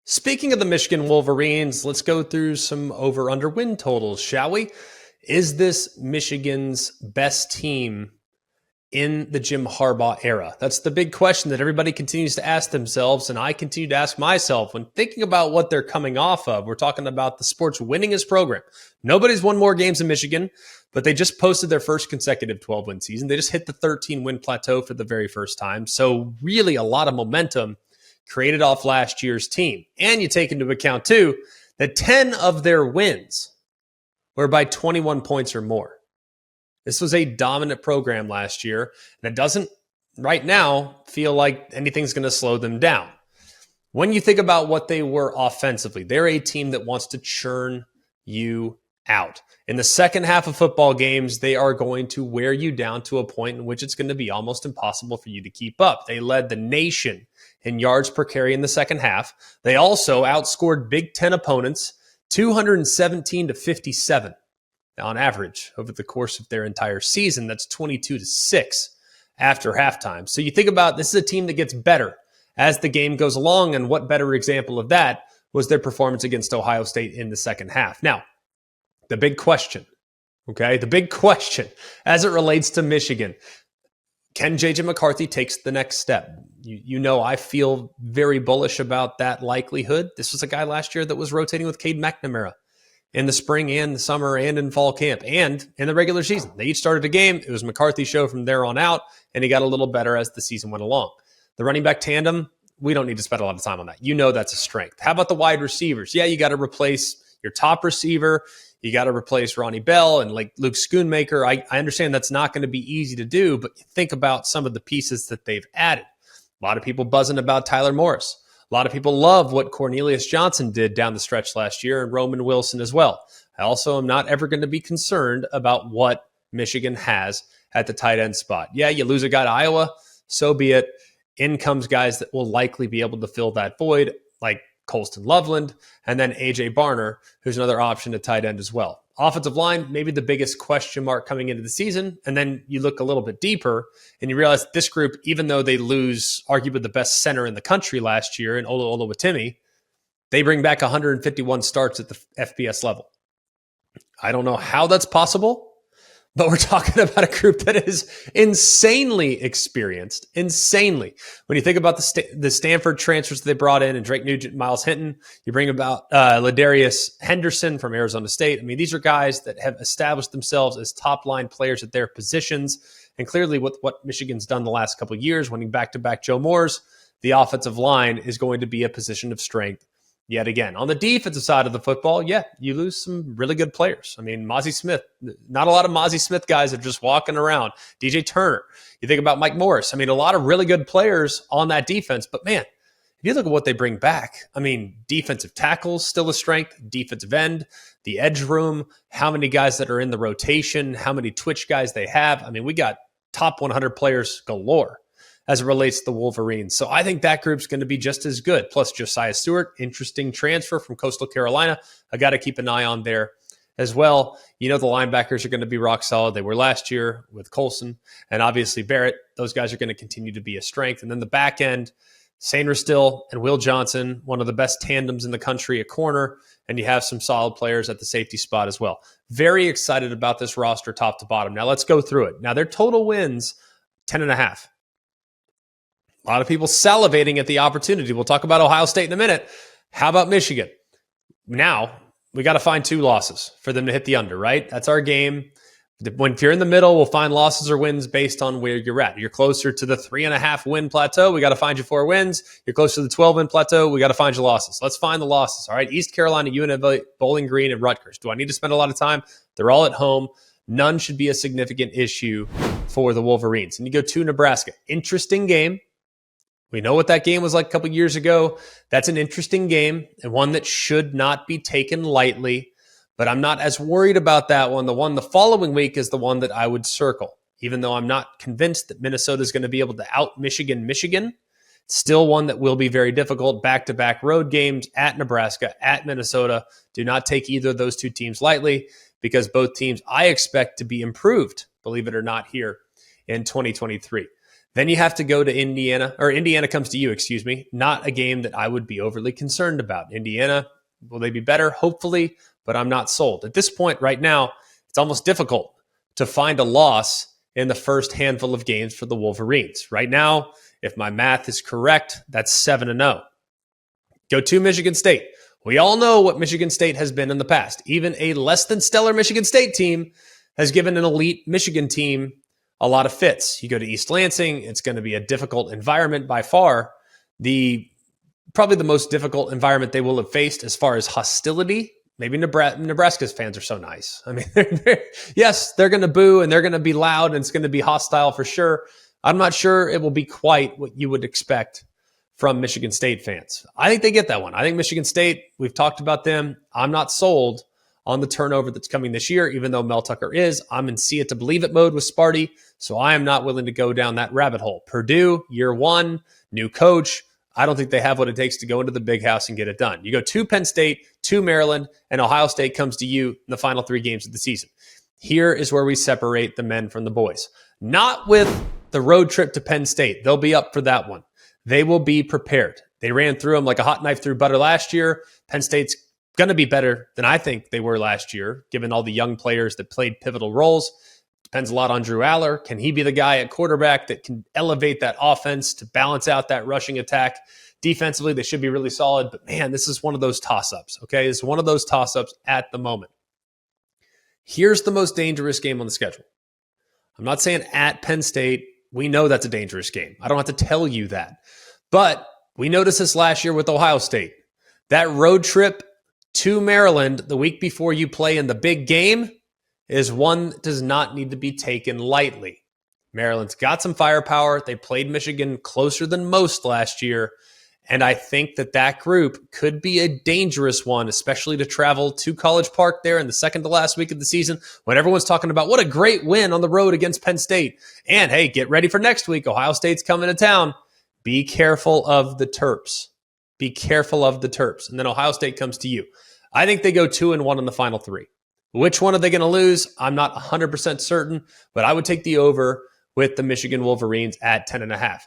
Speaking of the Michigan Wolverines, let's go through some over-under win totals, shall we? Is this Michigan's best team in the Jim Harbaugh era? That's the big question that everybody continues to ask themselves, and I continue to ask myself when thinking about what they're coming off of. We're talking about the sport's winningest program. Nobody's won more games in Michigan, but they just posted their first consecutive 12-win season. They just hit the 13-win plateau for the very first time. So really a lot of momentum created off last year's team. And you take into account, too, that 10 of their wins were by 21 points or more. This was a dominant program last year, and it doesn't right now feel like anything's going to slow them down. When you think about what they were offensively, they're a team that wants to churn you out. In the second half of football games, they are going to wear you down to a point in which it's going to be almost impossible for you to keep up. They led the nation in yards per carry in the second half. They also outscored Big Ten opponents 217-57 on average over the course of their entire season. That's 22-6 after halftime. So you think about this is a team that gets better as the game goes along, and what better example of that was their performance against Ohio State in the second half. Now, the big question, the big question as it relates to Michigan, can J.J. McCarthy take the next step? You know I feel very bullish about that likelihood. This was a guy last year that was rotating with Cade McNamara in the spring and the summer and in fall camp and in the regular season. They each started a game. It was McCarthy's show from there on out, and he got a little better as the season went along. The running back tandem, we don't need to spend a lot of time on that. You know that's a strength. How about the wide receivers? Yeah, you got to replace your top receiver. You got to replace Ronnie Bell and like Luke Schoonmaker. I understand that's not going to be easy to do, but think about some of the pieces that they've added. A lot of people buzzing about Tyler Morris. A lot of people love what Cornelius Johnson did down the stretch last year, and Roman Wilson as well. I also am not ever going to be concerned about what Michigan has at the tight end spot. Yeah, you lose a guy to Iowa, so be it. In comes guys that will likely be able to fill that void, like Colston Loveland, and then A.J. Barner, who's another option at tight end as well. Offensive line, maybe the biggest question mark coming into the season, and then you look a little bit deeper, and you realize this group, even though they lose arguably the best center in the country last year in Olo Oluwatimi, they bring back 151 starts at the FBS level. I don't know how that's possible, but we're talking about a group that is insanely experienced, insanely. When you think about the Stanford transfers that they brought in and Drake Nugent, Miles Hinton, you bring about Ladarius Henderson from Arizona State. I mean, these are guys that have established themselves as top-line players at their positions. And clearly with what Michigan's done the last couple of years, winning back-to-back Joe Moores, the offensive line is going to be a position of strength yet again. On the defensive side of the football, yeah, you lose some really good players. I mean, Mozzie Smith, not a lot of Mozzie Smith guys are just walking around. DJ Turner, you think about Mike Morris. I mean, a lot of really good players on that defense. But man, if you look at what they bring back, I mean, defensive tackles still a strength, defensive end, the edge room, how many guys that are in the rotation, how many twitch guys they have. I mean, we got top 100 players galore as it relates to the Wolverines. So I think that group's going to be just as good. Plus Josiah Stewart, interesting transfer from Coastal Carolina. I got to keep an eye on there as well. You know the linebackers are going to be rock solid. They were last year with Colson and obviously Barrett. Those guys are going to continue to be a strength. And then the back end, Sainer Still and Will Johnson, one of the best tandems in the country at corner. And you have some solid players at the safety spot as well. Very excited about this roster top to bottom. Now let's go through it. Now their total wins, 10.5. A lot of people salivating at the opportunity. We'll talk about Ohio State in a minute. How about Michigan? Now, we got to find 2 losses for them to hit the under, right? That's our game. If you're in the middle, we'll find losses or wins based on where you're at. You're closer to the 3.5 win plateau. We got to find you 4 wins. You're closer to the 12 win plateau. We got to find you losses. Let's find the losses. All right. East Carolina, UNLV, Bowling Green, and Rutgers. Do I need to spend a lot of time? They're all at home. None should be a significant issue for the Wolverines. And you go to Nebraska. Interesting game. We know what that game was like a couple years ago. That's an interesting game and one that should not be taken lightly, but I'm not as worried about that one. The one the following week is the one that I would circle, even though I'm not convinced that Minnesota is going to be able to out Michigan. Still one that will be very difficult. Back-to-back road games at Nebraska, at Minnesota. Do not take either of those 2 teams lightly because both teams I expect to be improved, believe it or not, here in 2023. Then you have to go to Indiana, or Indiana comes to you, excuse me. Not a game that I would be overly concerned about. Indiana, will they be better? Hopefully, but I'm not sold. At this point right now, it's almost difficult to find a loss in the first handful of games for the Wolverines. Right now, if my math is correct, that's 7-0. Go to Michigan State. We all know what Michigan State has been in the past. Even a less than stellar Michigan State team has given an elite Michigan team a lot of fits. You go to East Lansing, it's going to be a difficult environment by far. Probably the most difficult environment they will have faced as far as hostility. Maybe Nebraska's fans are so nice. I mean, yes, they're going to boo and they're going to be loud and it's going to be hostile for sure. I'm not sure it will be quite what you would expect from Michigan State fans. I think they get that one. I think Michigan State, we've talked about them. I'm not sold on the turnover that's coming this year, even though Mel Tucker is. I'm in see it to believe it mode with Sparty, so I am not willing to go down that rabbit hole. Purdue, year one, new coach. I don't think they have what it takes to go into the big house and get it done. You go to Penn State, to Maryland, and Ohio State comes to you in the final 3 games of the season. Here is where we separate the men from the boys. Not with the road trip to Penn State. They'll be up for that one. They will be prepared. They ran through them like a hot knife through butter last year. Penn State's going to be better than I think they were last year, given all the young players that played pivotal roles. Depends a lot on Drew Aller. Can he be the guy at quarterback that can elevate that offense to balance out that rushing attack? Defensively, they should be really solid. But, man, this is one of those toss-ups, okay? It's one of those toss-ups at the moment. Here's the most dangerous game on the schedule. I'm not saying at Penn State. We know that's a dangerous game. I don't have to tell you that. But we noticed this last year with Ohio State. That road trip to Maryland the week before you play in the big game is one that does not need to be taken lightly. Maryland's got some firepower. They played Michigan closer than most last year. And I think that group could be a dangerous one, especially to travel to College Park there in the second to last week of the season when everyone's talking about what a great win on the road against Penn State. And hey, get ready for next week. Ohio State's coming to town. Be careful of the Terps. Be careful of the Terps. And then Ohio State comes to you. I think they go 2-1 in the final 3. Which one are they going to lose? I'm not 100% certain, but I would take the over with the Michigan Wolverines at 10.5.